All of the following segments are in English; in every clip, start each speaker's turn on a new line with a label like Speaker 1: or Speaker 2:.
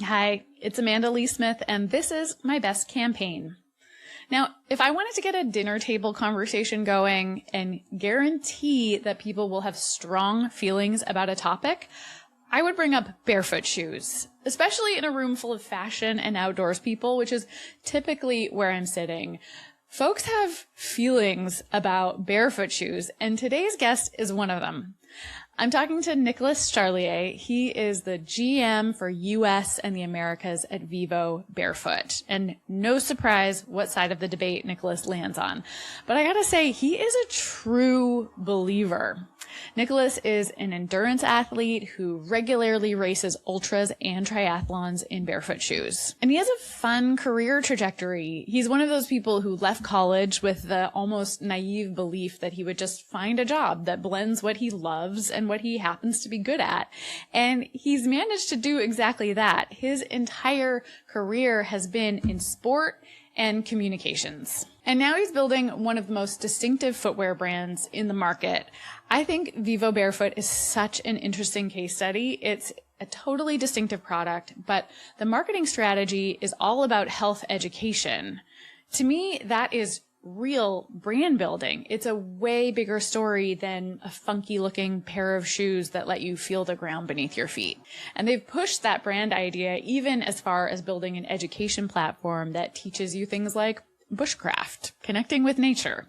Speaker 1: Hi, it's Amanda Lee Smith, and this is My Best Campaign. Now, if I wanted to get a dinner table conversation going and guarantee that people will have strong feelings about a topic, I would bring up barefoot shoes, especially in a room full of fashion and outdoors people, which is typically where I'm sitting. Folks have feelings about barefoot shoes, and today's guest is one of them. I'm talking to Nicholas Charlier. He is the GM for US and the Americas at Vivobarefoot. And no surprise what side of the debate Nicholas lands on. But I gotta say, he is a true believer. Nicholas is an endurance athlete who regularly races ultras and triathlons in barefoot shoes. And he has a fun career trajectory. He's one of those people who left college with the almost naive belief that he would just find a job that blends what he loves and what he happens to be good at. And he's managed to do exactly that. His entire career has been in sport and communications. And now he's building one of the most distinctive footwear brands in the market. I think Vivobarefoot is such an interesting case study. It's a totally distinctive product, but the marketing strategy is all about health education. To me, that is real brand building. It's a way bigger story than a funky looking pair of shoes that let you feel the ground beneath your feet. And they've pushed that brand idea even as far as building an education platform that teaches you things like bushcraft, connecting with nature.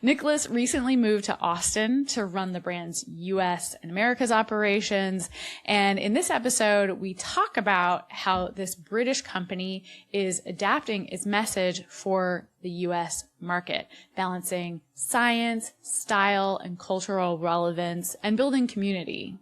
Speaker 1: Nicholas recently moved to Austin to run the brand's US and Americas operations. And in this episode, we talk about how this British company is adapting its message for the US market, balancing science, style, and cultural relevance, and building community.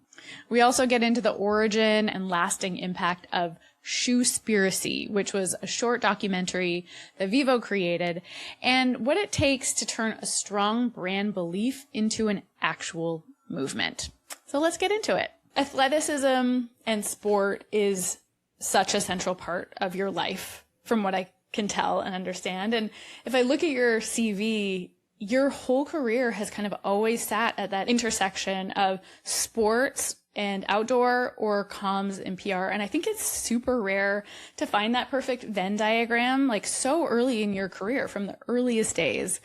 Speaker 1: We also get into the origin and lasting impact of Shoespiracy, which was a short documentary that Vivo created, and what it takes to turn a strong brand belief into an actual movement. So let's get into it. Athleticism and sport is such a central part of your life, from what I can tell and understand. And if I look at your CV, your whole career has kind of always sat at that intersection of sports and outdoor or comms and PR. And I think it's super rare to find that perfect Venn diagram, like so early in your career from the earliest days.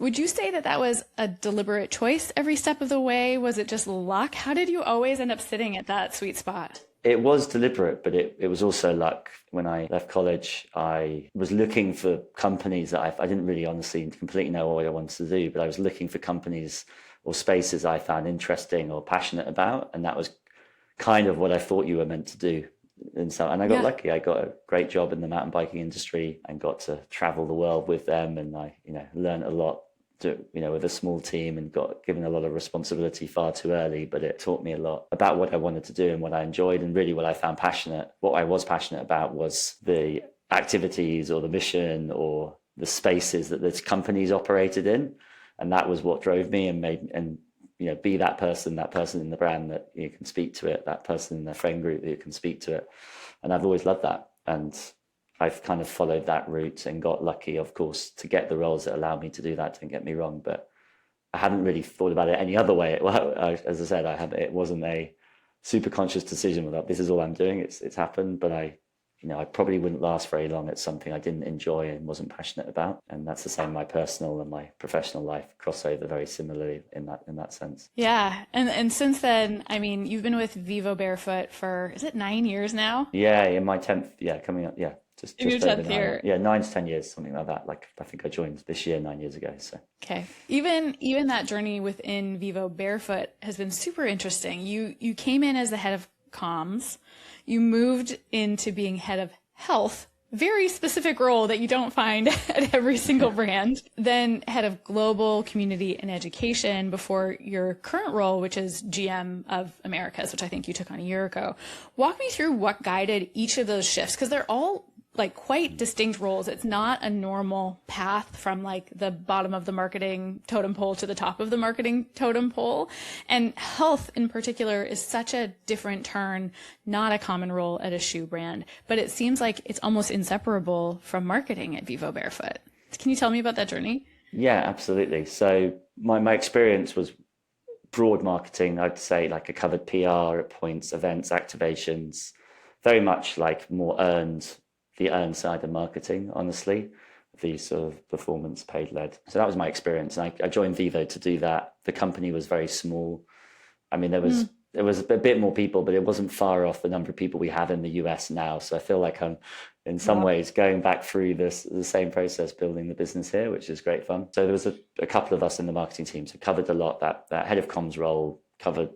Speaker 1: Would you say that that was a deliberate choice every step of the way? Was it just luck? How did you always end up sitting at that sweet spot?
Speaker 2: It was deliberate, but it was also luck. When I left college, I was looking for companies that I didn't really honestly completely know what I wanted to do, but I was looking for companies or spaces I found interesting or passionate about. And that was kind of what I thought you were meant to do. And I got lucky. I got a great job in the mountain biking industry and got to travel the world with them. And I, learned a lot, with a small team, and got given a lot of responsibility far too early. But it taught me a lot about what I wanted to do and what I enjoyed, and really what I found passionate. What I was passionate about was the activities or the mission or the spaces that this companies operated in. And that was what drove me and be that person in the brand that you can speak to it, that person in the friend group that you can speak to it. And I've always loved that. And I've kind of followed that route and got lucky, of course, to get the roles that allowed me to do that. Don't get me wrong, but I hadn't really thought about it any other way. Well, as I said, it wasn't a super conscious decision that this is all I'm doing. It's happened, but I probably wouldn't last very long at something I didn't enjoy and wasn't passionate about. And that's the same. My personal and my professional life cross over very similarly in that sense.
Speaker 1: Yeah. And since then, I mean, you've been with Vivobarefoot for, is it 9 years now?
Speaker 2: Yeah, in my 10th, coming up, yeah. Just
Speaker 1: in your 10th year.
Speaker 2: Yeah, 9 to 10 years, something like that. Like, I think I joined this year 9 years ago. So
Speaker 1: okay. Even that journey within Vivobarefoot has been super interesting. You came in as the head of comms. You moved into being head of health, very specific role that you don't find at every single brand. Then head of global community and education before your current role, which is GM of Americas, which I think you took on a year ago. Walk me through what guided each of those shifts, because they're all like quite distinct roles. It's not a normal path from like the bottom of the marketing totem pole to the top of the marketing totem pole. And health in particular is such a different turn, not a common role at a shoe brand, but it seems like it's almost inseparable from marketing at Vivobarefoot. Can you tell me about that journey?
Speaker 2: Yeah, absolutely. So my experience was broad marketing. I'd say like I covered PR at points, events, activations, very much like more the earned side of marketing, honestly, the sort of performance paid led. So that was my experience. And I joined Vivo to do that. The company was very small. I mean, there was a bit more people, but it wasn't far off the number of people we have in the US now. So I feel like I'm in some ways going back through the same process, building the business here, which is great fun. So there was a couple of us in the marketing team, so covered a lot. That head of comms role covered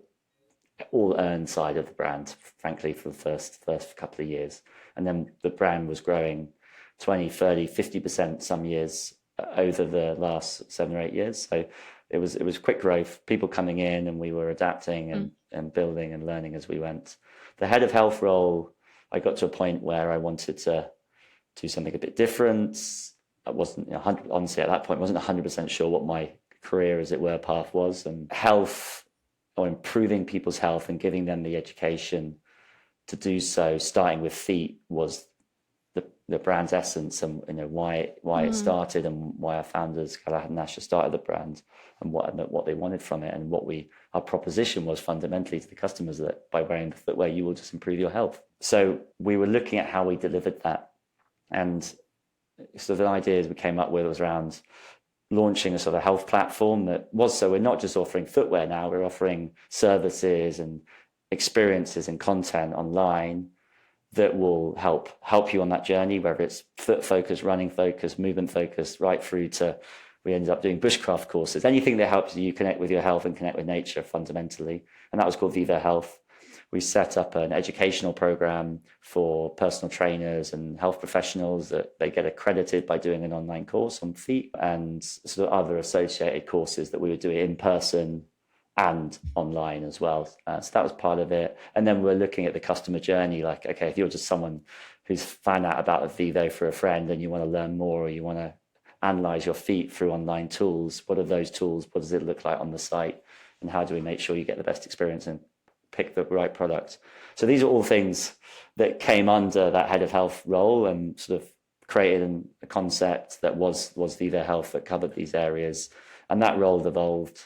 Speaker 2: all earned side of the brand, frankly, for the first couple of years. And then the brand was growing 20, 30, 50% some years over the last 7 or 8 years. So it was quick growth, people coming in, and we were adapting and building and learning as we went. The head of health role, I got to a point where I wanted to do something a bit different. I wasn't, honestly, at that point, wasn't 100% sure what my career, as it were, path was. And health, or improving people's health and giving them the education to do so, starting with feet, was the brand's essence, and why it started, and why our founders, Galahad and Asher, started the brand, and what they wanted from it, and our proposition was fundamentally to the customers, that by wearing the footwear you will just improve your health. So we were looking at how we delivered that, and sort of the ideas we came up with was around launching a sort of health platform so we're not just offering footwear now, we're offering services and experiences and content online that will help you on that journey, whether it's foot focused, running focused, movement focused, right through to, we ended up doing bushcraft courses, anything that helps you connect with your health and connect with nature fundamentally. And that was called Vivo Health. We set up an educational program for personal trainers and health professionals that they get accredited by doing an online course on feet, and sort of other associated courses that we would do in person and online as well. So that was part of it. And then we're looking at the customer journey, like, okay, if you're just someone who's found out about a Vivo for a friend and you want to learn more, or you want to analyze your feet through online tools, what are those tools? What does it look like on the site? And how do we make sure you get the best experience and pick the right product? So these are all things that came under that head of health role, and sort of created a concept that was Vivo Health, that covered these areas. And that role evolved.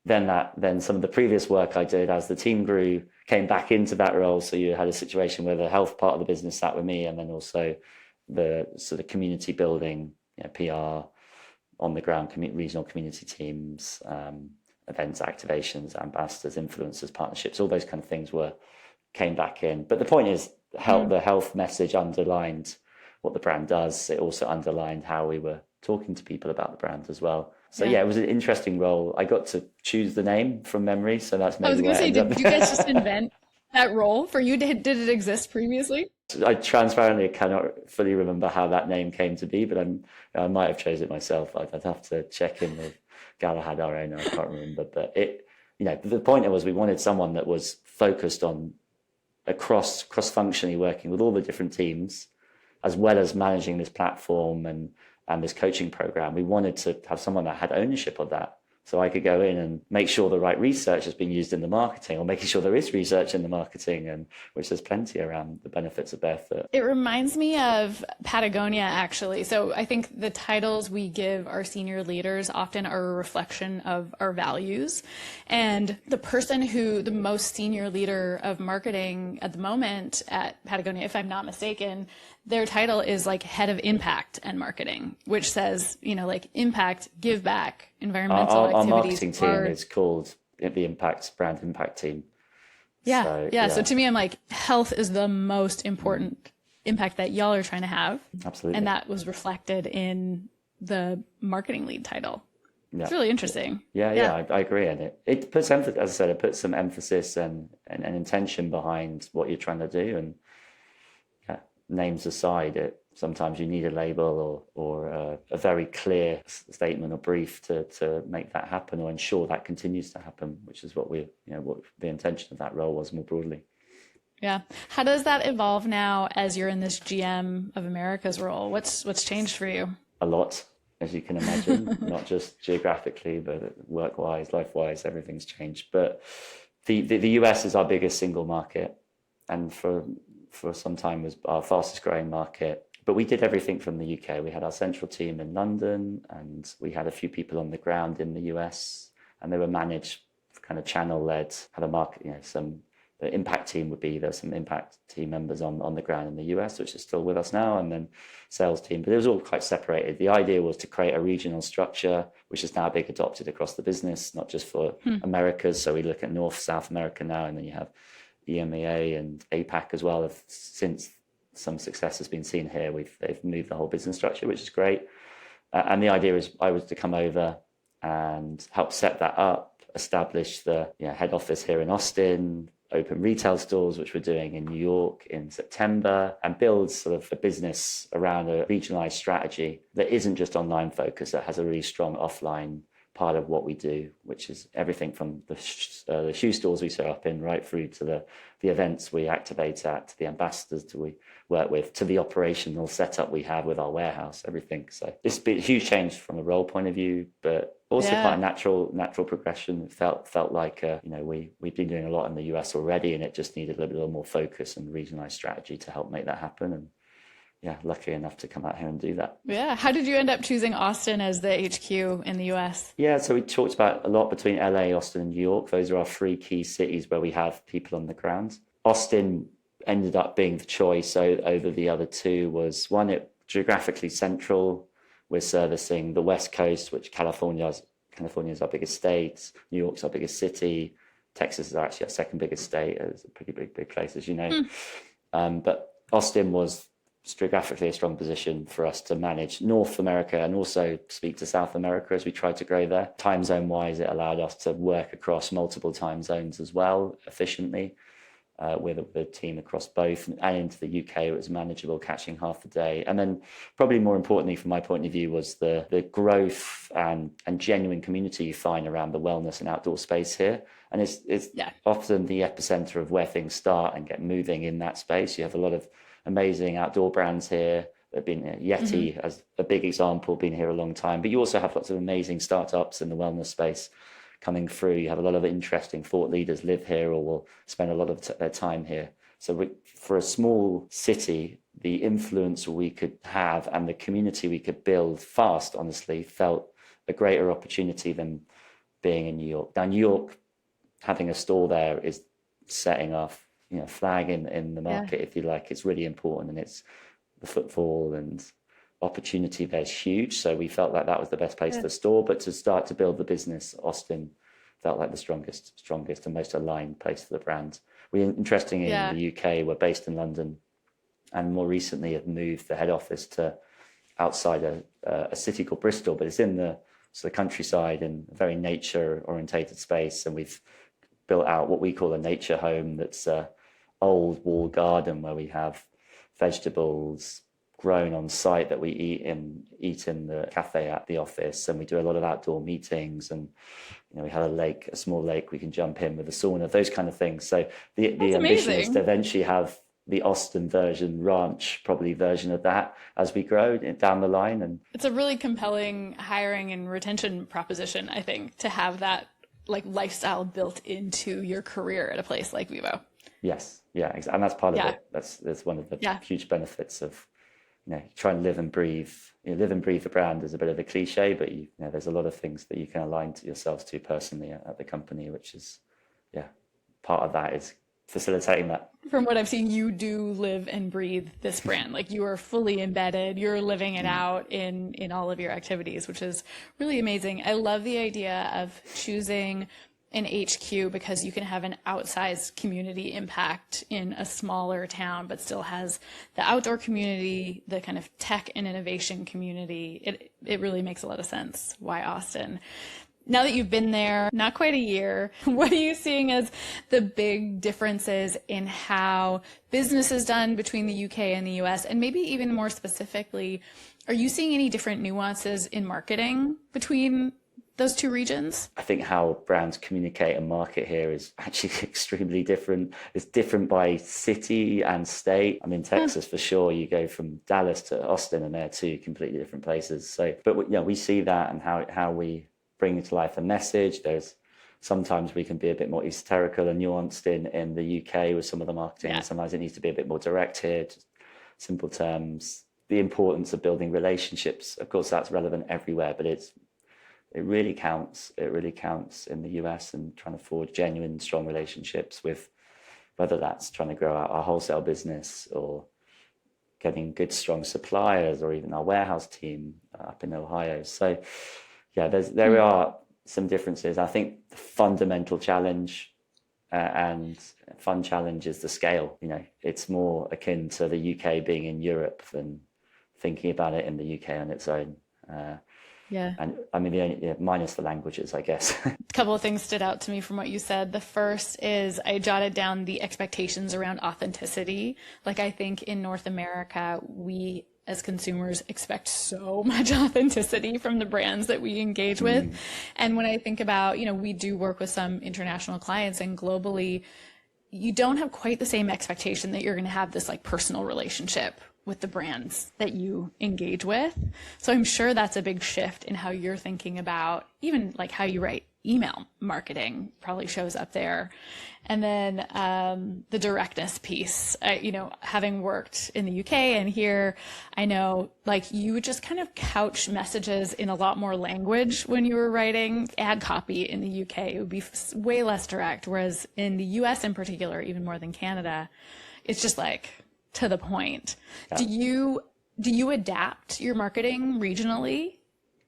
Speaker 2: Then some of the previous work I did as the team grew came back into that role. So you had a situation where the health part of the business sat with me, and then also the sort of community building, PR, on the ground, regional community teams, events, activations, ambassadors, influencers, partnerships, all those kind of things came back in. But the point is, the health message underlined what the brand does. It also underlined how we were talking to people about the brand as well. So yeah, it was an interesting role. I got to choose the name from memory, so that's maybe. I was going to say, did you guys just invent
Speaker 1: that role for you? Did it exist previously?
Speaker 2: I transparently cannot fully remember how that name came to be, but I might have chosen it myself. I'd have to check in with Galahad, our owner. I can't remember, but the point was we wanted someone that was focused on cross-functionally working with all the different teams, as well as managing this platform and this coaching program. We wanted to have someone that had ownership of that. So I could go in and make sure the right research has been used in the marketing, or making sure there is research in the marketing, and which there's plenty around the benefits of barefoot.
Speaker 1: It reminds me of Patagonia, actually. So I think the titles we give our senior leaders often are a reflection of our values. And the most senior leader of marketing at the moment at Patagonia, if I'm not mistaken, their title is like head of impact and marketing, which says, like impact, give back, environmental activities. Our
Speaker 2: marketing team is called the brand impact team.
Speaker 1: Yeah. So to me, I'm like, health is the most important impact that y'all are trying to have.
Speaker 2: Absolutely.
Speaker 1: And that was reflected in the marketing lead title. Yeah. It's really interesting.
Speaker 2: Yeah, I agree. And it puts emphasis, as I said, it puts some emphasis and intention behind what you're trying to do. And names aside, sometimes you need a label or a very clear statement or brief to make that happen, or ensure that continues to happen, which is what what the intention of that role was more broadly.
Speaker 1: Yeah. How does that evolve now as you're in this GM of America's role? What's changed for you?
Speaker 2: A lot, as you can imagine, not just geographically, but work-wise, life-wise, everything's changed. But the US is our biggest single market, and for some time was our fastest growing market. But we did everything from the UK. We had our central team in London, and we had a few people on the ground in the US, and they were managed kind of channel led, had a market, some the impact team would be, there's some impact team members on the ground in the US, which is still with us now, and then sales team, but it was all quite separated. The idea was to create a regional structure, which is now being adopted across the business, not just for Americas. So we look at North, South America now, and then you have EMEA and APAC as well. Since some success has been seen here, they've moved the whole business structure, which is great. And the idea is I was to come over and help set that up, establish the head office here in Austin, open retail stores, which we're doing in New York in September, and build sort of a business around a regionalized strategy that isn't just online focused, that has a really strong offline part of what we do, which is everything from the shoe stores we set up in, right through to the events we activate at, to the ambassadors that we work with, to the operational setup we have with our warehouse, everything. So it's been a huge change from a role point of view, but also quite a natural progression. It felt like we've been doing a lot in the US already, and it just needed a little more focus and regionalized strategy to help make that happen. And lucky enough to come out here and do that.
Speaker 1: Yeah. How did you end up choosing Austin as the HQ in the US?
Speaker 2: Yeah, so we talked about a lot between LA, Austin, and New York. Those are our three key cities where we have people on the ground. Austin ended up being the choice over the other two. Was one, it geographically central. We're servicing the West Coast, which California is our biggest state. New York's our biggest city. Texas is actually our second biggest state. It's a pretty big place, as you know. But Austin was geographically a strong position for us to manage North America and also speak to South America as we tried to grow there. Time zone wise, it allowed us to work across multiple time zones as well efficiently, with a team across both, and into the UK it was manageable, catching half a day. And then probably more importantly from my point of view was the growth and genuine community you find around the wellness and outdoor space here. And it's often the epicenter of where things start and get moving in that space. You have a lot of amazing outdoor brands here. They've been Yeti as a big example, been here a long time, but you also have lots of amazing startups in the wellness space coming through. You have a lot of interesting thought leaders live here or will spend a lot of their time here. So for a small city, the influence we could have and the community we could build fast, honestly, felt a greater opportunity than being in New York. Now, New York, having a store there is setting off flag in the market, if you like. It's really important, and it's the footfall and opportunity there's huge. So we felt like that was the best place to store, but to start to build the business, Austin felt like the strongest and most aligned place for the brand. Interestingly, in the UK, we're based in London, and more recently have moved the head office to outside a city called Bristol, but it's in the countryside in a very nature orientated space. And we've built out what we call a nature home that's old walled garden where we have vegetables grown on site that we eat in the cafe at the office, and we do a lot of outdoor meetings, and we have a small lake we can jump in with a sauna, those kind of things. So the ambition is to eventually have the Austin ranch version of that as we grow down the line. And
Speaker 1: it's a really compelling hiring and retention proposition, I think, to have that lifestyle built into your career at a place like Vivo.
Speaker 2: Yes, and that's part of it. That's one of the huge benefits of trying to live and breathe. Live and breathe the brand is a bit of a cliche, but there's a lot of things that you can align to yourselves to personally at the company, which is part of that is facilitating that.
Speaker 1: From what I've seen, you do live and breathe this brand. You are fully embedded. You're living it out in all of your activities, which is really amazing. I love the idea of choosing an HQ because you can have an outsized community impact in a smaller town, but still has the outdoor community, the kind of tech and innovation community. It really makes a lot of sense why Austin. Now that you've been there, not quite a year, what are you seeing as the big differences in how business is done between the UK and the US? And maybe even more specifically, are you seeing any different nuances in marketing between those two regions?
Speaker 2: I think how brands communicate and market here is actually extremely different. It's different by city and state. I mean, Texas for sure. You go from Dallas to Austin, and they're two completely different places. So, but we see that and how we bring to life a message. There's sometimes we can be a bit more esoterical and nuanced in the UK with some of the marketing. And sometimes it needs to be a bit more direct here, just simple terms. The importance of building relationships, of course, that's relevant everywhere, but it really counts. It really counts in the US, and trying to forge genuine, strong relationships with whether that's trying to grow out our wholesale business or getting good, strong suppliers, or even our warehouse team up in Ohio. So yeah, there are some differences. I think the fundamental challenge and fun challenge is the scale. You know, it's more akin to the UK being in Europe than thinking about it in the UK on its own. And I mean, minus the languages, I guess.
Speaker 1: A couple of things stood out to me from what you said. The first is I jotted down the expectations around authenticity. Like, I think in North America, we as consumers expect so much authenticity from the brands that we engage with. And when I think about, you know, we do work with some international clients, and globally, you don't have quite the same expectation that you're going to have this like personal relationship with the brands that you engage with. So I'm sure that's a big shift in how you're thinking about even like how you write email marketing probably shows up there. And then the directness piece, you know, having worked in the UK and here, I know like you would just kind of couch messages in a lot more language when you were writing ad copy in the UK. It would be way less direct, whereas in the US in particular, even more than Canada, it's just like to the point. Yeah. Do you adapt your marketing regionally?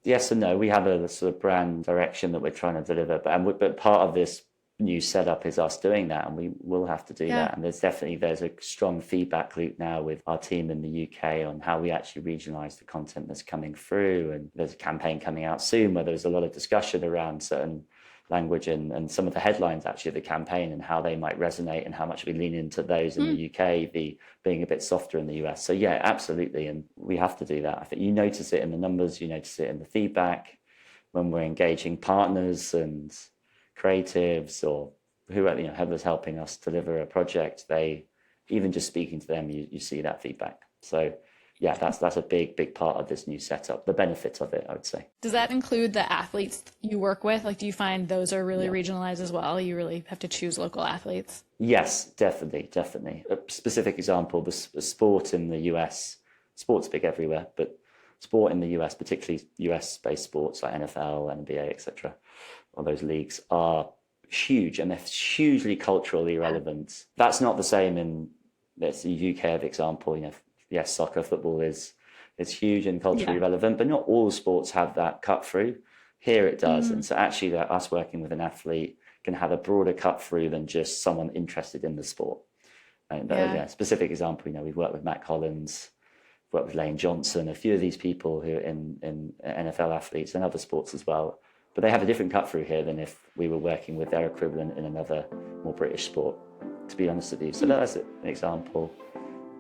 Speaker 2: Yes and no. We have a sort of brand direction that we're trying to deliver, but part of this new setup is us doing that, and we will have to do that. And there's a strong feedback loop now with our team in the UK on how we actually regionalize the content that's coming through. And there's a campaign coming out soon where there's a lot of discussion around certain language and some of the headlines actually of the campaign and how they might resonate and how much we lean into those in the UK, being a bit softer in the US. So yeah, absolutely. And we have to do that. I think you notice it in the numbers, you notice it in the feedback when we're engaging partners and creatives or whoever, you know, whoever's helping us deliver a project. They, even just speaking to them, you see that feedback. So yeah, that's a big part of this new setup, the benefit of it, I would say.
Speaker 1: Does that include the athletes you work with? Like, do you find those are really regionalized as well? You really have to choose local athletes?
Speaker 2: Yes, definitely. A specific example, the sport in the US, sport's big everywhere, but sport in the US, particularly US-based sports like NFL, NBA, etc., all those leagues are huge, and they're hugely culturally relevant. That's not the same in the UK example, you know. Yes, soccer, football is huge and culturally relevant, but not all sports have that cut through. Here it does. And so actually us working with an athlete can have a broader cut through than just someone interested in the sport. And specific example, you know, we've worked with Matt Collins, worked with Lane Johnson, a few of these people who are in NFL athletes and other sports as well. But they have a different cut through here than if we were working with their equivalent in another more British sport, to be honest with you. So that's an example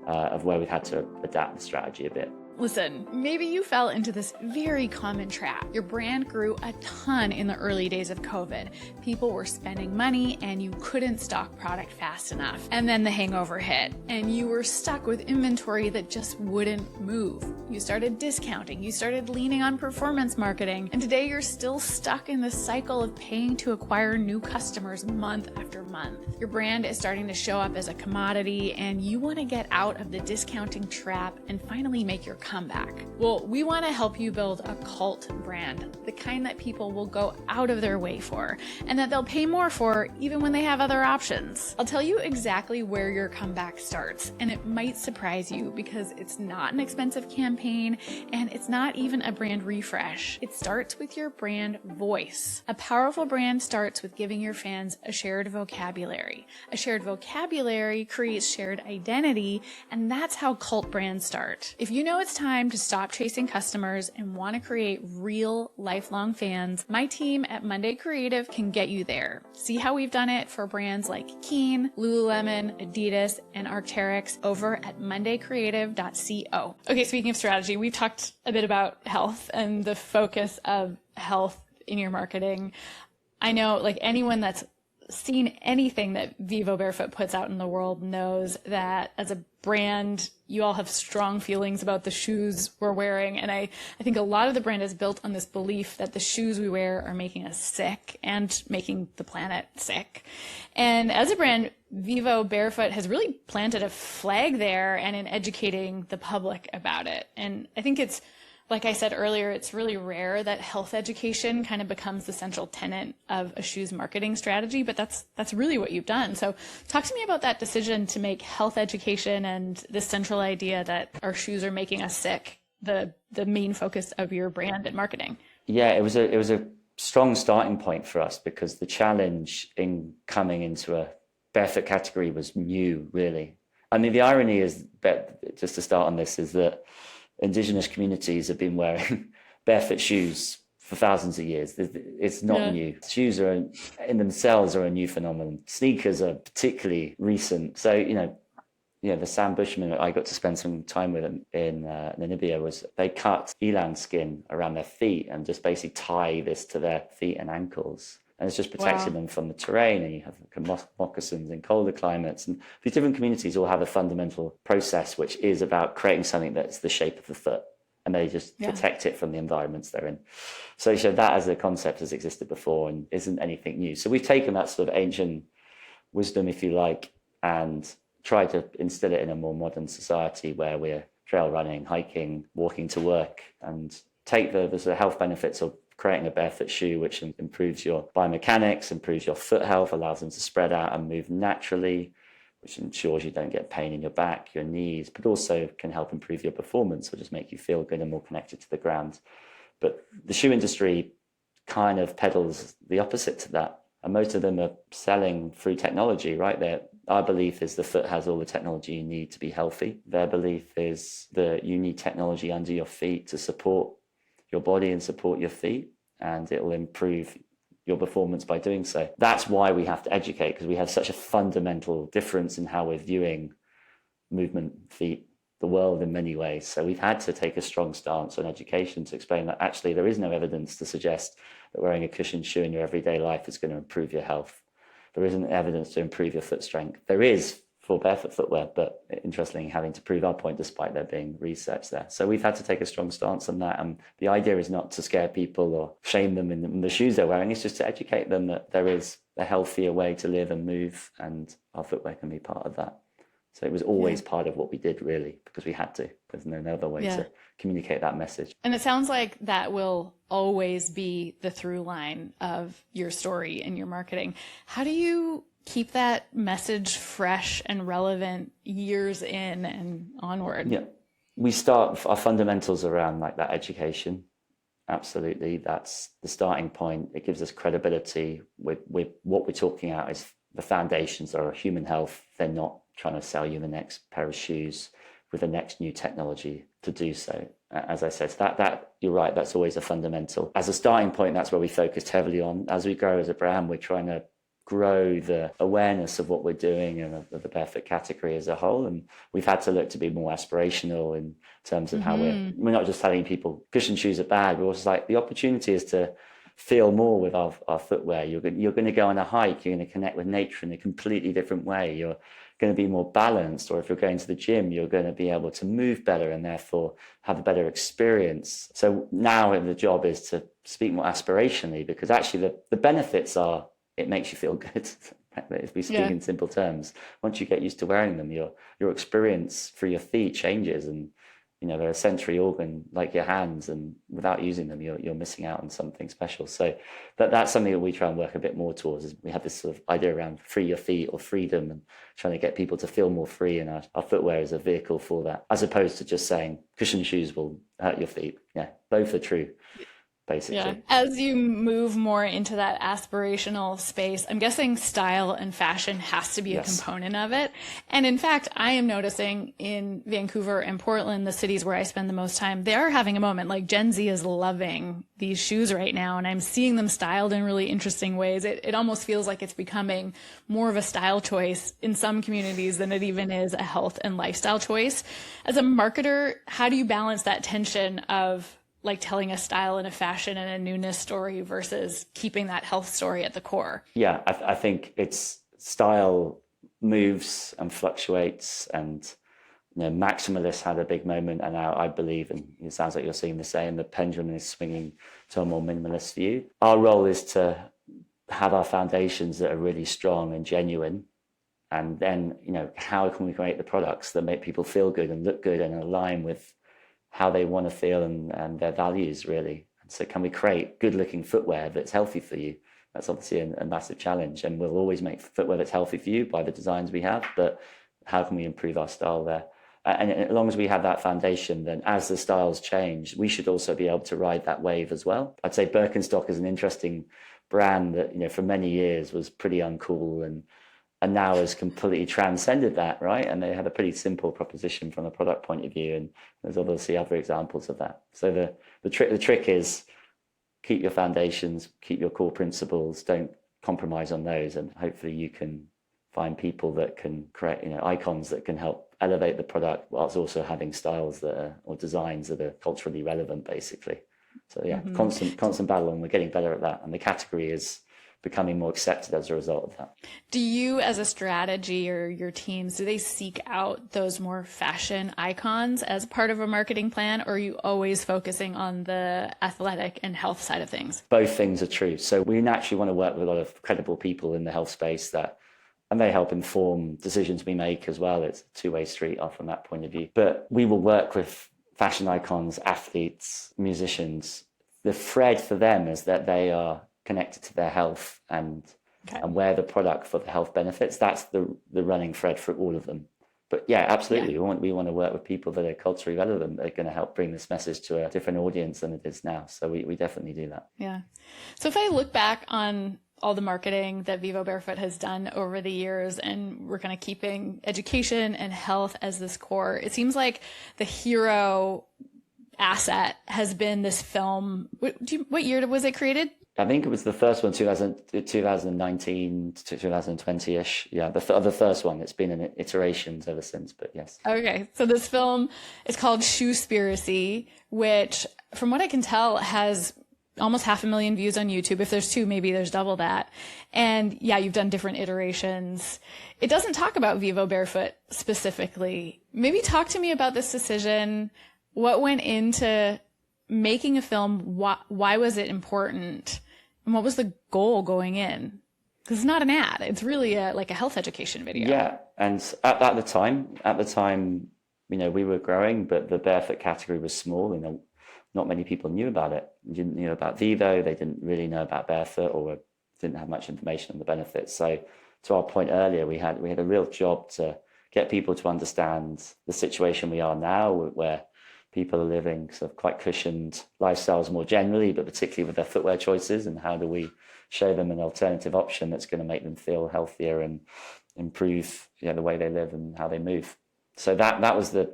Speaker 2: of where we've had to adapt the strategy a bit.
Speaker 1: Listen, maybe you fell into this very common trap. Your brand grew a ton in the early days of COVID. People were spending money and you couldn't stock product fast enough. And then the hangover hit and you were stuck with inventory that just wouldn't move. You started discounting, you started leaning on performance marketing, and today you're still stuck in the cycle of paying to acquire new customers month after month. Your brand is starting to show up as a commodity and you want to get out of the discounting trap and finally make your comeback. Well, we want to help you build a cult brand, the kind that people will go out of their way for and that they'll pay more for even when they have other options. I'll tell you exactly where your comeback starts, and it might surprise you because it's not an expensive campaign and it's not even a brand refresh. It starts with your brand voice. A powerful brand starts with giving your fans a shared vocabulary. A shared vocabulary creates shared identity, and that's how cult brands start. If you know it's time to stop chasing customers and want to create real lifelong fans, my team at Monday Creative can get you there. See how we've done it for brands like Keen, Lululemon, Adidas, and Arc'teryx over at mondaycreative.co. Okay, speaking of strategy, we've talked a bit about health and the focus of health in your marketing. I know like anyone that's seen anything that Vivobarefoot puts out in the world knows that as a brand, you all have strong feelings about the shoes we're wearing. And I think a lot of the brand is built on this belief that the shoes we wear are making us sick and making the planet sick. And as a brand, Vivobarefoot has really planted a flag there and in educating the public about it. And I think it's like I said earlier, it's really rare that health education kind of becomes the central tenet of a shoe's marketing strategy, but that's really what you've done. So talk to me about that decision to make health education and this central idea that our shoes are making us sick the main focus of your brand and marketing.
Speaker 2: Yeah, it was a strong starting point for us because the challenge in coming into a barefoot category was new, really. I mean, the irony is, just to start on this, is that indigenous communities have been wearing barefoot shoes for thousands of years. It's not new. Shoes are in themselves are a new phenomenon. Sneakers are particularly recent. So, the Sam Bushmen I got to spend some time with them in Namibia was they cut eland skin around their feet and just basically tie this to their feet and ankles. And it's just protecting them from the terrain. And you have moccasins in colder climates. And these different communities all have a fundamental process, which is about creating something that's the shape of the foot. And they just protect it from the environments they're in. So that as a concept has existed before and isn't anything new. So we've taken that sort of ancient wisdom, if you like, and tried to instill it in a more modern society where we're trail running, hiking, walking to work, and take the sort of health benefits of creating a barefoot shoe, which improves your biomechanics, improves your foot health, allows them to spread out and move naturally, which ensures you don't get pain in your back, your knees, but also can help improve your performance or just make you feel good and more connected to the ground. But the shoe industry kind of peddles the opposite to that. And most of them are selling through technology, right? Our belief is the foot has all the technology you need to be healthy. Their belief is that you need technology under your feet to support your body and support your feet, and it will improve your performance by doing so. That's why we have to educate, because we have such a fundamental difference in how we're viewing movement, feet, the world in many ways. So we've had to take a strong stance on education to explain that actually there is no evidence to suggest that wearing a cushioned shoe in your everyday life is going to improve your health. There isn't evidence to improve your foot strength. There is for barefoot footwear, but interestingly, having to prove our point despite there being research there. So we've had to take a strong stance on that. And the idea is not to scare people or shame them in the shoes they're wearing. It's just to educate them that there is a healthier way to live and move, and our footwear can be part of that. So it was always part of what we did, really, because we had to. There's no other way to communicate that message.
Speaker 1: And it sounds like that will always be the through line of your story and your marketing. How do you keep that message fresh and relevant years in and onward?
Speaker 2: Yeah, we start our fundamentals around like that education. Absolutely, that's the starting point. It gives us credibility with what we're talking about is the foundations are human health. They're not trying to sell you the next pair of shoes with the next new technology to do so. As I said, that you're right, that's always a fundamental. As a starting point, that's where we focused heavily on. As we grow as a brand, we're trying to grow the awareness of what we're doing and of the barefoot category as a whole. And we've had to look to be more aspirational in terms of how we're not just telling people cushion shoes are bad, we're also like the opportunity is to feel more with our footwear. You're going to go on a hike, you're going to connect with nature in a completely different way. You're going to be more balanced, or if you're going to the gym, you're going to be able to move better and therefore have a better experience. So now the job is to speak more aspirationally, because actually the benefits are it makes you feel good. If we speak in simple terms, once you get used to wearing them, your experience through your feet changes, and they're a sensory organ like your hands, and without using them, you're missing out on something special. So that's something that we try and work a bit more towards. Is we have this sort of idea around free your feet or freedom, and trying to get people to feel more free. And our footwear is a vehicle for that, as opposed to just saying cushion shoes will hurt your feet. Yeah, both are true. Basically.
Speaker 1: Yeah. As you move more into that aspirational space, I'm guessing style and fashion has to be a component of it. And in fact, I am noticing in Vancouver and Portland, the cities where I spend the most time, they are having a moment. Like Gen Z is loving these shoes right now, and I'm seeing them styled in really interesting ways. It almost feels like it's becoming more of a style choice in some communities than it even is a health and lifestyle choice. As a marketer, how do you balance that tension of like telling a style and a fashion and a newness story versus keeping that health story at the core?
Speaker 2: Yeah, I think it's style moves and fluctuates, and maximalists had a big moment, and now I believe, and it sounds like you're seeing the same, the pendulum is swinging to a more minimalist view. Our role is to have our foundations that are really strong and genuine, and then how can we create the products that make people feel good and look good and align with how they want to feel and their values, really. And so can we create good looking footwear that's healthy for you? That's obviously a massive challenge, and we'll always make footwear that's healthy for you by the designs we have, but how can we improve our style there? And as long as we have that foundation, then as the styles change, we should also be able to ride that wave as well. I'd say Birkenstock is an interesting brand that, you know, for many years was pretty uncool and now has completely transcended that, right? And they have a pretty simple proposition from a product point of view. And there's obviously other examples of that. So the trick is keep your foundations, keep your core principles, don't compromise on those, and hopefully you can find people that can create, you know, icons that can help elevate the product whilst also having styles that are, or designs that are culturally relevant, basically. So yeah, constant battle, and we're getting better at that. And the category is becoming more accepted as a result of that.
Speaker 1: Do you, as a strategy, or your teams, do they seek out those more fashion icons as part of a marketing plan, or are you always focusing on the athletic and health side of things?
Speaker 2: Both things are true. So we naturally want to work with a lot of credible people in the health space and they help inform decisions we make as well. It's a two-way street off from that point of view. But we will work with fashion icons, athletes, musicians. The thread for them is that they are connected to their health and wear the product for the health benefits. That's the running thread for all of them. But yeah, absolutely. Yeah. We want to work with people that are culturally relevant, that are going to help bring this message to a different audience than it is now. So we definitely do that.
Speaker 1: Yeah. So if I look back on all the marketing that Vivobarefoot has done over the years, and we're kind of keeping education and health as this core, it seems like the hero asset has been this film. What year was it created?
Speaker 2: I think it was the first one, 2019 to 2020-ish. Yeah, the first one. It's been in iterations ever since, but yes.
Speaker 1: Okay, so this film is called Shoespiracy, which, from what I can tell, has almost 500,000 views on YouTube. If there's 2, maybe there's double that. And yeah, you've done different iterations. It doesn't talk about Vivobarefoot specifically. Maybe talk to me about this decision. What went into making a film? Why was it important? And what was the goal going in? Because it's not an ad. It's really like a health education video.
Speaker 2: Yeah. And at the time, you know, we were growing, but the barefoot category was small. You know, not many people knew about it. They didn't know about Vivo. They didn't really know about barefoot, or didn't have much information on the benefits. So to our point earlier, we had a real job to get people to understand the situation we are now, where people are living sort of quite cushioned lifestyles more generally, but particularly with their footwear choices, and how do we show them an alternative option that's going to make them feel healthier and improve, you know, the way they live and how they move. So that was the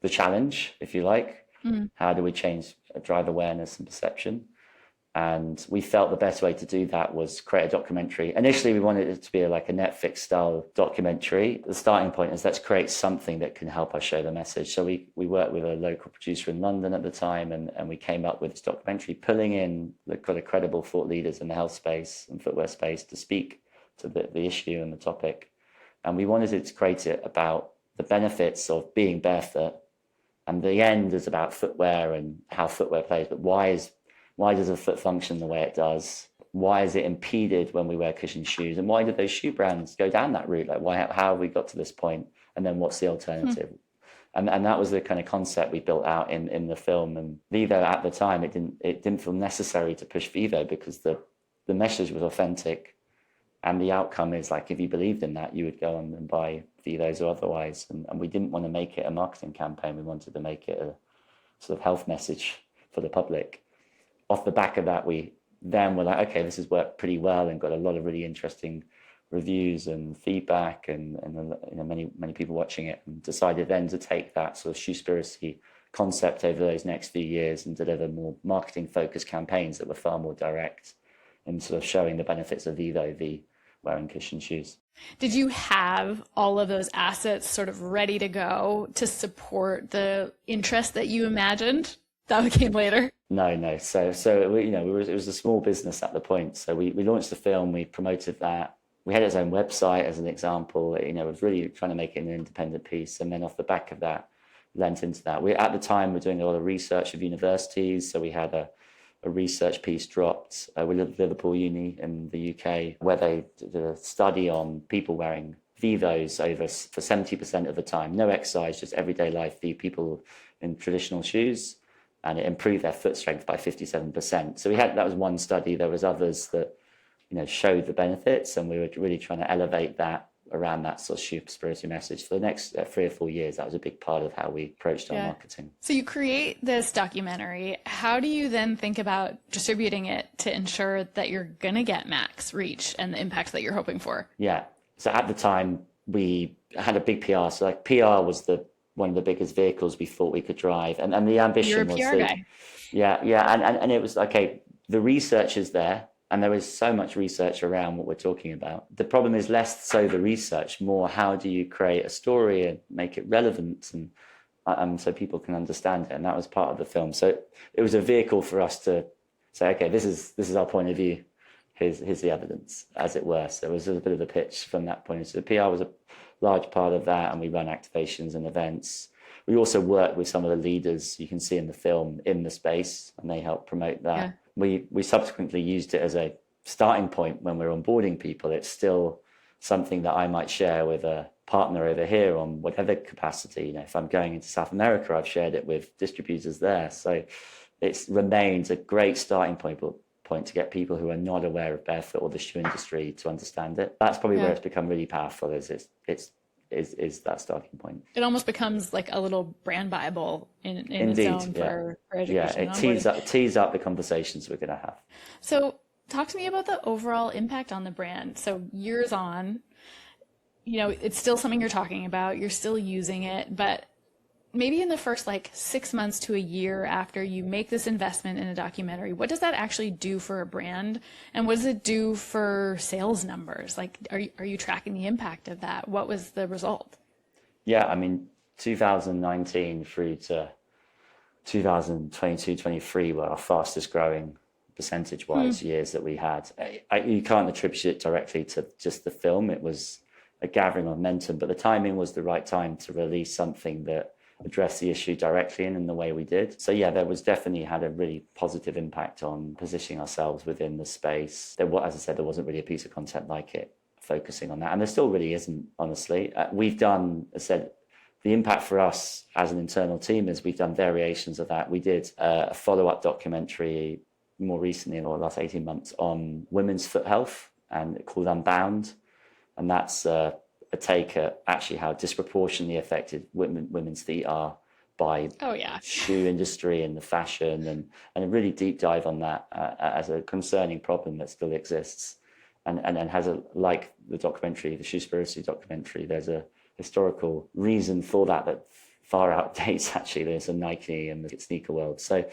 Speaker 2: challenge, if you like. How do we drive awareness and perception? And we felt the best way to do that was create a documentary. Initially, we wanted it to be like a Netflix style documentary. The starting point is, let's create something that can help us show the message. So we worked with a local producer in London at the time, and we came up with this documentary, pulling in the kind of credible thought leaders in the health space and footwear space to speak to the issue and the topic. And we wanted it to create it about the benefits of being barefoot. And the end is about footwear and how footwear plays. But why does a foot function the way it does? Why is it impeded when we wear cushioned shoes? And why did those shoe brands go down that route? Like, how have we got to this point? And then what's the alternative? And that was the kind of concept we built out in the film. And Vivo at the time, it didn't feel necessary to push Vivo, because the message was authentic. And the outcome is, like, if you believed in that, you would go on and buy Vivos or otherwise. And we didn't want to make it a marketing campaign. We wanted to make it a sort of health message for the public. Off the back of that, we then were like, okay, this has worked pretty well, and got a lot of really interesting reviews and feedback, and you know, many people watching it, and decided then to take that sort of Shoespiracy concept over those next few years and deliver more marketing focused campaigns that were far more direct in sort of showing the benefits of Vivo wearing cushioned shoes.
Speaker 1: Did you have all of those assets sort of ready to go to support the interest that you imagined? That came later.
Speaker 2: No. So we, you know, it was a small business at the point. So we launched the film, we promoted that. We had its own website as an example. You know, it was really trying to make it an independent piece. And then off the back of that, lent into that. At the time, we're doing a lot of research with universities. So we had a research piece dropped with Liverpool Uni in the UK, where they did a study on people wearing Vivos for 70% of the time. No exercise, just everyday life, people in traditional shoes, and it improved their foot strength by 57%. So that was one study. There was others that, showed the benefits, and we were really trying to elevate that around that sort of shoespiritity message for the next 3 or 4 years. That was a big part of how we approached our marketing.
Speaker 1: So you create this documentary. How do you then think about distributing it to ensure that you're going to get max reach and the impact that you're hoping for?
Speaker 2: Yeah. So at the time, we had a big PR. So like PR was one of the biggest vehicles we thought we could drive. And the ambition was...
Speaker 1: You're a PR guy.
Speaker 2: Yeah. And it was, okay, the research is there. And there is so much research around what we're talking about. The problem is less so the research, more how do you create a story and make it relevant and so people can understand it. And that was part of the film. So it was a vehicle for us to say, okay, this is our point of view. Here's the evidence, as it were. So it was a bit of a pitch from that point of view. So the PR was a large part of that, and we run activations and events. We also work with some of the leaders you can see in the film in the space, and they help promote that. Yeah. We subsequently used it as a starting point when we're onboarding people. It's still something that I might share with a partner over here on whatever capacity. If I'm going into South America, I've shared it with distributors there. So it remains a great starting point to get people who are not aware of barefoot or the shoe industry to understand it. That's probably where it's become really powerful. Is that starting point.
Speaker 1: It almost becomes like a little brand Bible in its own for education.
Speaker 2: Yeah, it tees up the conversations we're going to have.
Speaker 1: So talk to me about the overall impact on the brand. So years on, it's still something you're talking about, you're still using it, but maybe in the first 6 months to a year after you make this investment in a documentary, what does that actually do for a brand? And what does it do for sales numbers? Are you tracking the impact of that? What was the result?
Speaker 2: Yeah, 2019 through to 2022, 23 were our fastest growing percentage-wise years that we had. You can't attribute it directly to just the film. It was a gathering of momentum, but the timing was the right time to release something that address the issue directly in the way we did. So yeah, there was definitely had a really positive impact on positioning ourselves within the space. As I said, there wasn't really a piece of content like it focusing on that. And there still really isn't, honestly. We've done, as I said, the impact for us as an internal team is we've done variations of that. We did a follow-up documentary more recently in the last 18 months on women's foot health and called Unbound. And that's a take at actually how disproportionately affected women's feet are by shoe industry and the fashion, and a really deep dive on that as a concerning problem that still exists, and has like the documentary, the Shoespiritity documentary, there's a historical reason for that far outdates actually. There's a Nike and the sneaker world. So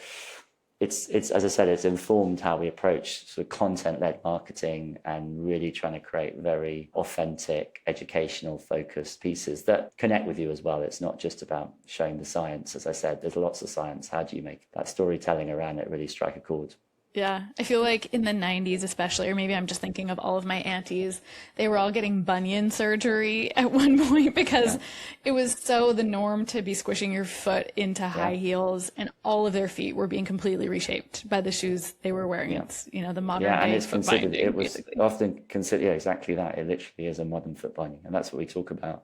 Speaker 2: it's as I said, it's informed how we approach sort of content-led marketing and really trying to create very authentic, educational focused pieces that connect with you as well. It's not just about showing the science. As I said, there's lots of science. How do you make that storytelling around it really strike a chord?
Speaker 1: Yeah, I feel like in the 90s especially, or maybe I'm just thinking of all of my aunties, they were all getting bunion surgery at one point because it was so the norm to be squishing your foot into high heels, and all of their feet were being completely reshaped by the shoes they were wearing. It's, the modern day
Speaker 2: and it's
Speaker 1: foot
Speaker 2: considered,
Speaker 1: binding,
Speaker 2: it was
Speaker 1: basically.
Speaker 2: often considered, exactly that. It literally is a modern foot binding, and that's what we talk about.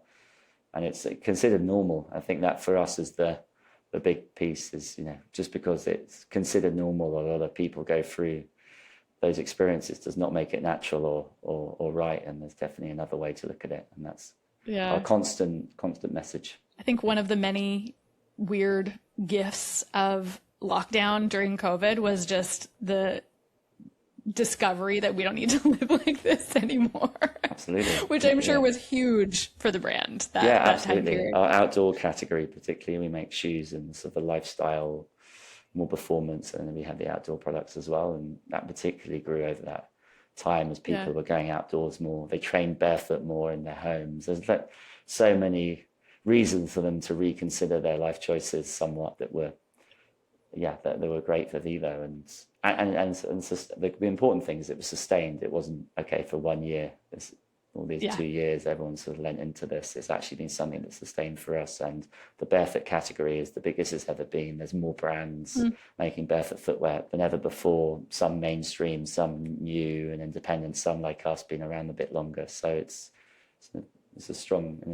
Speaker 2: And it's considered normal. I think that for us is the big piece is, just because it's considered normal, a lot of people go through those experiences does not make it natural or right. And there's definitely another way to look at it. And that's our constant message.
Speaker 1: I think one of the many weird gifts of lockdown during COVID was just the discovery that we don't need to live like this anymore.
Speaker 2: Absolutely.
Speaker 1: Which I'm sure was huge for the brand. That
Speaker 2: absolutely.
Speaker 1: Time period.
Speaker 2: Our outdoor category, particularly, we make shoes and sort of a lifestyle, more performance, and then we have the outdoor products as well. And that particularly grew over that time as people were going outdoors more. They trained barefoot more in their homes. There's so many reasons for them to reconsider their life choices somewhat that were great for Vivo. And the important thing is it was sustained. It wasn't okay for 1 year. All these 2 years, everyone sort of lent into this. It's actually been something that's sustained for us. And the barefoot category is the biggest it's ever been. There's more brands making barefoot footwear than ever before. Some mainstream, some new and independent, some like us been around a bit longer. So it's in a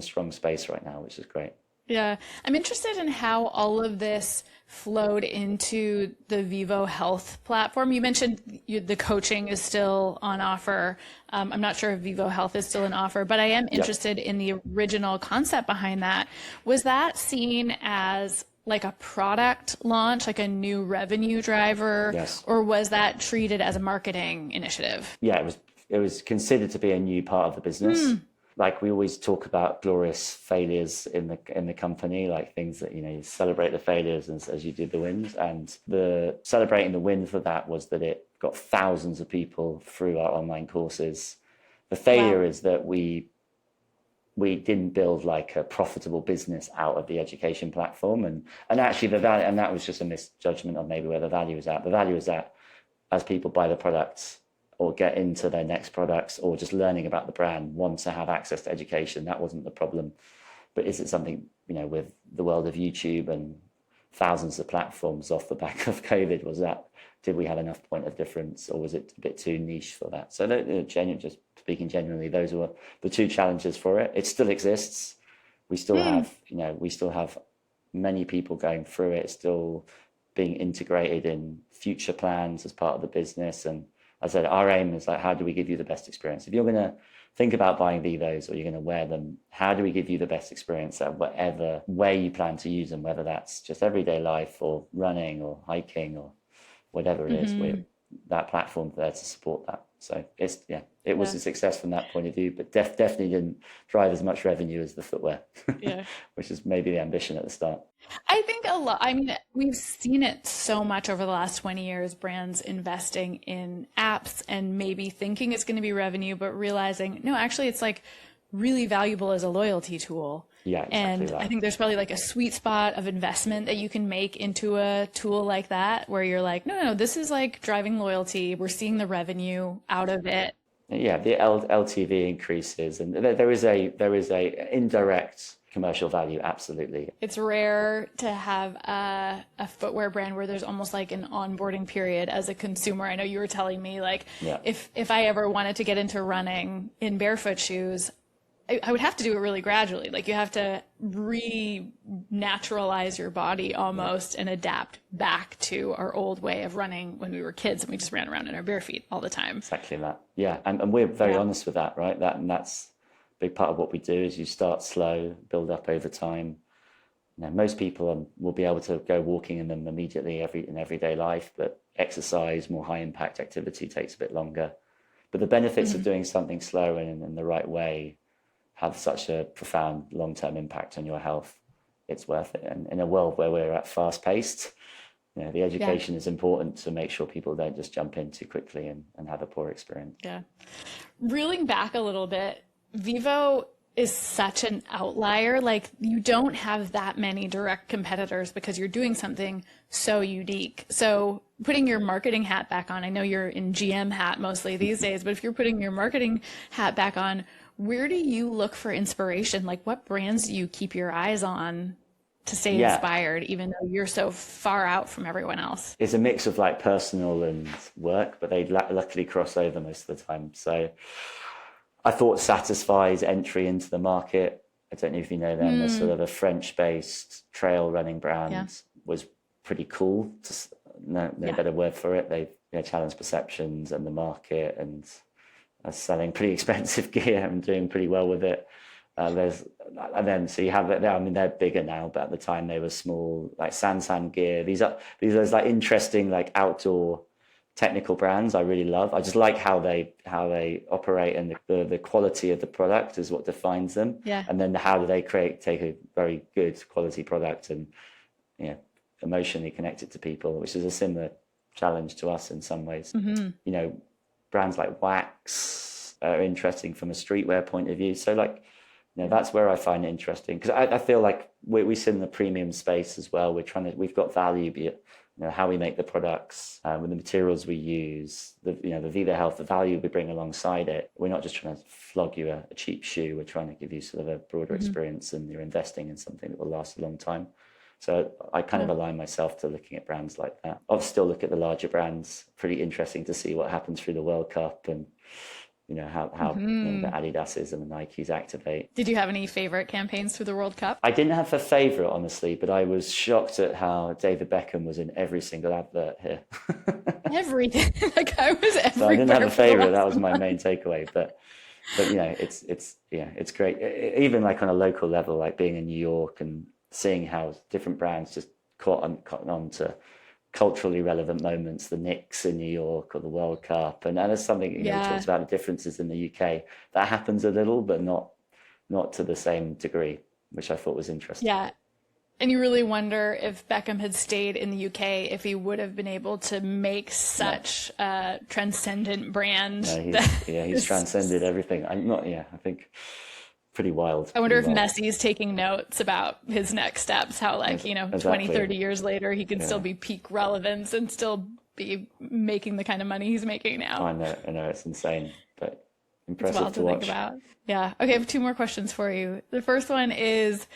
Speaker 2: strong space right now, which is great.
Speaker 1: Yeah. I'm interested in how all of this flowed into the Vivo Health platform. You mentioned the coaching is still on offer. I'm not sure if Vivo Health is still an offer, but I am
Speaker 2: Yep.
Speaker 1: interested in the original concept behind that. Was that seen as like a product launch, like a new revenue driver,
Speaker 2: Yes.
Speaker 1: or was that treated as a marketing initiative?
Speaker 2: Yeah, it was considered to be a new part of the business. Like we always talk about glorious failures in the company, like things that, you celebrate the failures as you do the wins. And the celebrating the win for that was that it got thousands of people through our online courses. The failure
Speaker 1: Wow.
Speaker 2: is that we didn't build like a profitable business out of the education platform, and actually the value, and that was just a misjudgment of maybe where the value is at. The value is that as people buy the products or get into their next products or just learning about the brand, want to have access to education. That wasn't the problem. But is it something, with the world of YouTube and thousands of platforms off the back of COVID, did we have enough point of difference, or was it a bit too niche for that? So just speaking genuinely, those were the two challenges for it. It still exists. We still have, we still have many people going through it, still being integrated in future plans as part of the business. And as I said, our aim is like, how do we give you the best experience? If you're going to think about buying Vivos or you're going to wear them, how do we give you the best experience at whatever way you plan to use them, whether that's just everyday life or running or hiking or whatever it is, we're that platform there to support that. So it was
Speaker 1: Yeah.
Speaker 2: a success from that point of view, but definitely didn't drive as much revenue as the footwear,
Speaker 1: Yeah.
Speaker 2: which is maybe the ambition at the start.
Speaker 1: I think a lot, I mean, we've seen it so much over the last 20 years, brands investing in apps and maybe thinking it's going to be revenue, but realizing, no, actually, it's like really valuable as a loyalty tool.
Speaker 2: Yeah, exactly
Speaker 1: And I
Speaker 2: right.
Speaker 1: think there's probably like a sweet spot of investment that you can make into a tool like that, where you're like, no, this is like driving loyalty. We're seeing the revenue out of it.
Speaker 2: Yeah, the LTV increases, and there is a indirect commercial value. Absolutely.
Speaker 1: It's rare to have a footwear brand where there's almost like an onboarding period as a consumer. I know you were telling me like
Speaker 2: Yeah.
Speaker 1: if I ever wanted to get into running in barefoot shoes, I would have to do it really gradually. Like you have to re-naturalize your body almost and adapt back to our old way of running when we were kids and we just ran around in our bare feet all the time.
Speaker 2: Exactly that. Yeah, and we're very
Speaker 1: Yeah.
Speaker 2: honest with that, right? That's a big part of what we do. Is you start slow, build up over time. Most people will be able to go walking in them immediately in everyday life, but exercise, more high impact activity takes a bit longer. But the benefits of doing something slow and in the right way have such a profound long-term impact on your health. It's worth it. And in a world where we're at fast-paced, the
Speaker 1: Yeah.
Speaker 2: education is important to make sure people don't just jump in too quickly and have a poor experience.
Speaker 1: Yeah. Reeling back a little bit, Vivo is such an outlier. Like you don't have that many direct competitors because you're doing something so unique. So putting your marketing hat back on, I know you're in GM hat mostly these days, but if you're putting your marketing hat back on, where do you look for inspiration? Like what brands do you keep your eyes on to stay
Speaker 2: Yeah,
Speaker 1: inspired, even though you're so far out from everyone else?
Speaker 2: it's a mix of like personal and work, but they luckily cross over most of the time. So I thought Satisfy's entry into the market, I don't know if you know them, they're sort of a French-based trail running brand,
Speaker 1: Yeah.
Speaker 2: was pretty cool. No
Speaker 1: Yeah.
Speaker 2: better word for it. They challenged perceptions and the market and are selling pretty expensive gear and doing pretty well with it. So you have it there. I mean, they're bigger now, but at the time they were small, like Sansan gear. These are like interesting, like outdoor technical brands I really love. I just like how they operate, and the quality of the product is what defines them.
Speaker 1: Yeah.
Speaker 2: And then how do they take a very good quality product and emotionally connect it to people, which is a similar challenge to us in some ways. Brands like Wax are interesting from a streetwear point of view. So like, that's where I find it interesting, because I feel like we sit in the premium space as well. We've got value, be it how we make the products, with the materials we use, the Viva Health, the value we bring alongside it. We're not just trying to flog you a cheap shoe. We're trying to give you sort of a broader experience, and you're investing in something that will last a long time. So I kind of align myself to looking at brands like that. I'll still look at the larger brands. Pretty interesting to see what happens through the World Cup and how the Adidas's and the Nikes activate.
Speaker 1: Did you have any favorite campaigns through the World Cup?
Speaker 2: I didn't have a favorite, honestly, but I was shocked at how David Beckham was in every single advert here.
Speaker 1: Everything. That guy was everywhere.
Speaker 2: So I didn't have a favorite. That was my main takeaway. But it's great. Even like on a local level, like being in New York and seeing how different brands just caught on to culturally relevant moments, the Knicks in New York or the World Cup. And that's something, we talked about the differences in the UK. That happens a little, but not to the same degree, which I thought was interesting.
Speaker 1: Yeah. And you really wonder if Beckham had stayed in the UK, if he would have been able to make such a transcendent brand.
Speaker 2: No, he's transcended everything. I think pretty wild.
Speaker 1: I wonder if Messi's taking notes about his next steps, how 20, 30 years later, he can still be peak relevance and still be making the kind of money he's making now.
Speaker 2: I know, it's insane, but impressive
Speaker 1: it's wild to
Speaker 2: watch.
Speaker 1: Think about. Yeah. Okay, I have 2 more questions for you. The first one is,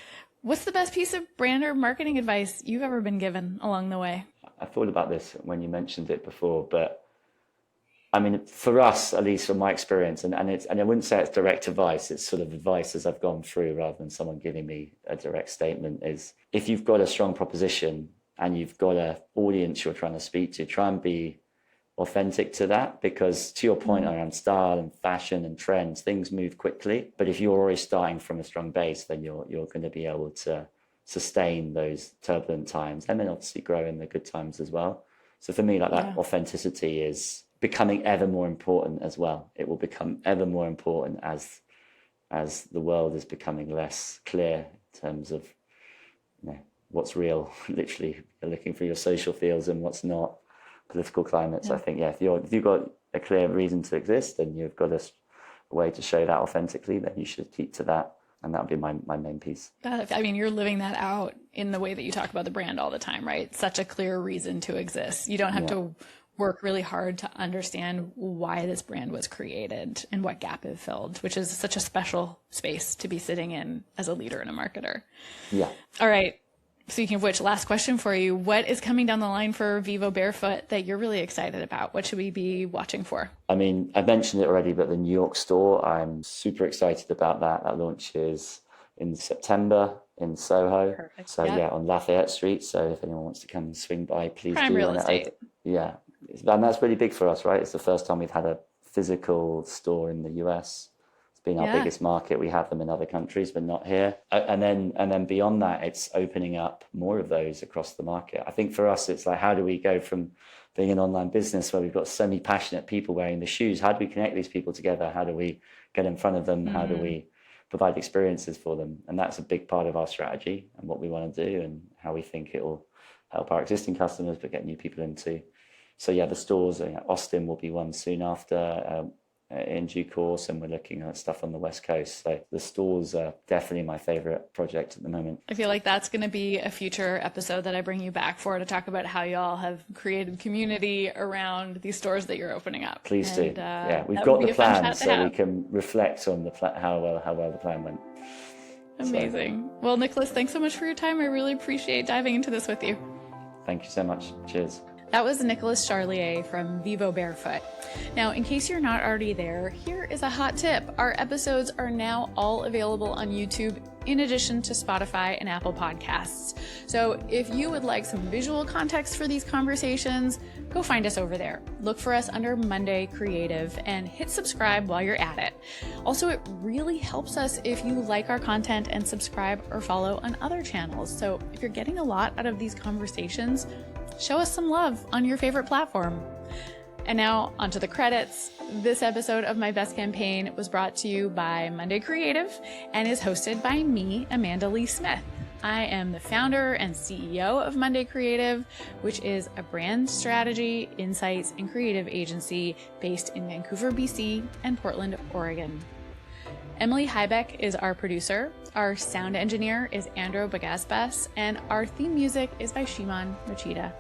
Speaker 1: what's the best piece of brand or marketing advice you've ever been given along the way?
Speaker 2: I thought about this when you mentioned it before, but I mean, for us, at least from my experience, and I wouldn't say it's direct advice, it's sort of advice as I've gone through rather than someone giving me a direct statement, is if you've got a strong proposition and you've got an audience you're trying to speak to, try and be authentic to that, because to your point around style and fashion and trends, things move quickly. But if you're already starting from a strong base, then you're going to be able to sustain those turbulent times and then obviously grow in the good times as well. So for me, that authenticity is becoming ever more important as well. It will become ever more important as the world is becoming less clear in terms of what's real. Literally, you're looking for your social fields and what's not, political climates. I think if you've got a clear reason to exist and you've got a way to show that authentically, then you should keep to that. And that would be my main piece.
Speaker 1: I mean, you're living that out in the way that you talk about the brand all the time, right? Such a clear reason to exist. You don't have to work really hard to understand why this brand was created and what gap it filled, which is such a special space to be sitting in as a leader and a marketer.
Speaker 2: Yeah.
Speaker 1: All right. Speaking of which, last question for you. What is coming down the line for Vivobarefoot that you're really excited about? What should we be watching for?
Speaker 2: I mean, I mentioned it already, but the New York store, I'm super excited about that. That launches in September in Soho.
Speaker 1: Perfect.
Speaker 2: So on Lafayette Street. So if anyone wants to come and swing by, please
Speaker 1: Prime
Speaker 2: do.
Speaker 1: real estate.
Speaker 2: Yeah. And that's really big for us, right? It's the first time we've had a physical store in the US. Been our biggest market. We have them in other countries, but not here. And then beyond that, it's opening up more of those across the market. I think for us, it's like, how do we go from being an online business where we've got so many passionate people wearing the shoes? How do we connect these people together? How do we get in front of them? How do we provide experiences for them? And that's a big part of our strategy and what we want to do and how we think it will help our existing customers, but get new people in too. So the stores, Austin will be one soon after. In due course, and we're looking at stuff on the West Coast. So the stores are definitely my favorite project at the moment.
Speaker 1: I feel like that's going to be a future episode that I bring you back for, to talk about how y'all have created community around these stores that you're opening up.
Speaker 2: Please do. We've got the plan, so we can reflect on how well the plan went.
Speaker 1: Amazing. So, well, Nicholas, thanks so much for your time. I really appreciate diving into this with you.
Speaker 2: Thank you so much. Cheers.
Speaker 1: That was Nicholas Charlier from Vivobarefoot. Now, in case you're not already there, here is a hot tip. Our episodes are now all available on YouTube, in addition to Spotify and Apple Podcasts. So if you would like some visual context for these conversations, go find us over there. Look for us under Monday Creative and hit subscribe while you're at it. Also, it really helps us if you like our content and subscribe or follow on other channels. So if you're getting a lot out of these conversations, show us some love on your favorite platform. And now onto the credits. This episode of My Best Campaign was brought to you by Monday Creative and is hosted by me, Amanda Lee Smith. I am the founder and CEO of Monday Creative, which is a brand strategy, insights, and creative agency based in Vancouver, BC and Portland, Oregon. Emily Hybeck is our producer. Our sound engineer is Andrew Bagasbas, and our theme music is by Shimon Machida.